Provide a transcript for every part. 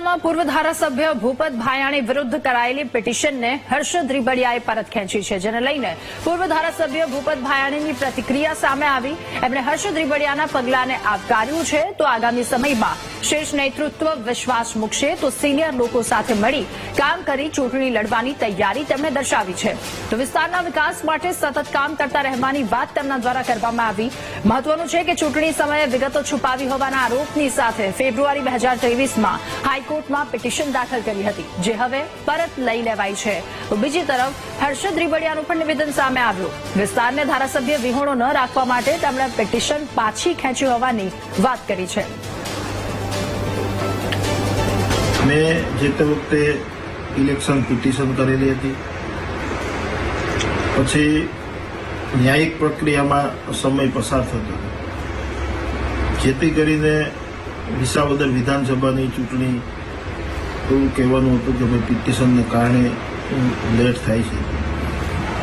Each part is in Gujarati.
વિસ્તારમાં પૂર્વ ધારાસભ્ય ભૂપત ભાયાણી વિરુદ્ધ કરાયેલી પિટિશનને હર્ષદ રીબડિયાએ પરત ખેંચી છે, જેને લઈને પૂર્વ ધારાસભ્ય ભૂપત ભાયાણીની પ્રતિક્રિયા સામે આવી. એમણે હર્ષદ રીબડિયાના પગલાને આવકાર્યું છે, તો આગામી સમયમાં શીર્ષ નેતૃત્વ વિશ્વાસ મૂકશે તો સિનિયર લોકો સાથે મળી કામ કરી ચૂંટણી લડવાની તૈયારી તેમણે દર્શાવી છે. તો વિસ્તારના વિકાસ માટે સતત કામ કરતા રહેવાની વાત તેમના દ્વારા કરવામાં આવી. મહત્વનું છે કે ચૂંટણી સમયે વિગતો છુપાવી હોવાના આરોપની સાથે ફેબ્રુઆરી 2023માં હાઈકોર્ટમાં પિટિશન દાખલ કરી હતી, જે હવે પરત લઈ લેવાઈ છે. બીજી તરફ હર્ષદ રીબડિયાનું પણ નિવેદન સામે આવ્યું. વિસ્તારને ધારાસભ્ય વિહોણો ન રાખવા માટે તેમણે પિટિશન પાછી ખેંચી હોવાની વાત કરી છે. મેં જે તે વખતે ઇલેક્શન પિટિશન કરેલી હતી, પછી ન્યાયિક પ્રક્રિયામાં સમય પસાર થતો હતો, જેથી કરીને વિસાવદર વિધાનસભાની ચૂંટણી એવું કહેવાનું હતું કે ભાઈ પિટિશનને કારણે લેટ થાય છે.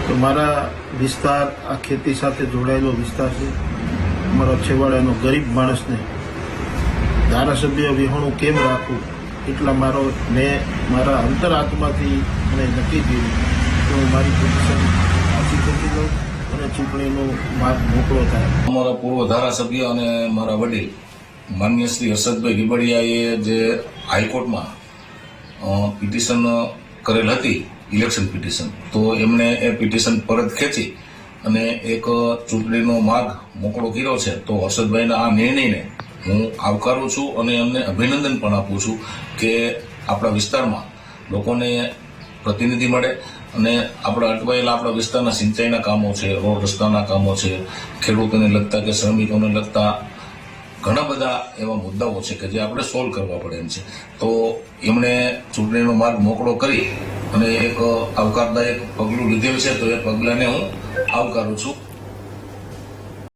તો મારા વિસ્તાર આ ખેતી સાથે જોડાયેલો વિસ્તાર છે. મારા છેવાડાનો ગરીબ માણસને ધારાસભ્ય વિહોણું કેમ રાખવું, એટલા મેં મારા અંતરાત્માથી મને નક્કી કર્યું કે હું મારી પિટિશન પાછી ખેંચી લઉં અને ચૂંટણીનો માર્ગ મોકળો થાય. અમારા પૂર્વ ધારાસભ્ય અને મારા વડીલ માનનીય શ્રી હર્ષદભાઈ રીબડિયાએ જે હાઈકોર્ટમાં પિટિશન કરેલ હતી, ઇલેક્શન પિટિશન, તો એમણે એ પિટિશન પરત ખેંચી અને એક ચૂંટણીનો માર્ગ મોકળો કર્યો છે. તો હર્ષદભાઈના આ નિર્ણયને હું આવકારું છું અને એમને અભિનંદન પણ આપું છું કે આપણા વિસ્તારમાં લોકોને પ્રતિનિધિ મળે અને આપણા અટવાયેલા આપણા વિસ્તારના સિંચાઈના કામો છે, રોડ રસ્તાના કામો છે, ખેડૂતોને લગતા કે શ્રમિકોને લગતા ઘણા બધા એવા મુદ્દાઓ છે કે જે આપણે સોલ્વ કરવા પડે એમ છે. તો એમણે ચૂંટણીનો માર્ગ મોકળો કરી અને એક આવકારદાયક પગલું લીધેલું છે, તો એ પગલાંને હું આવકારું છું.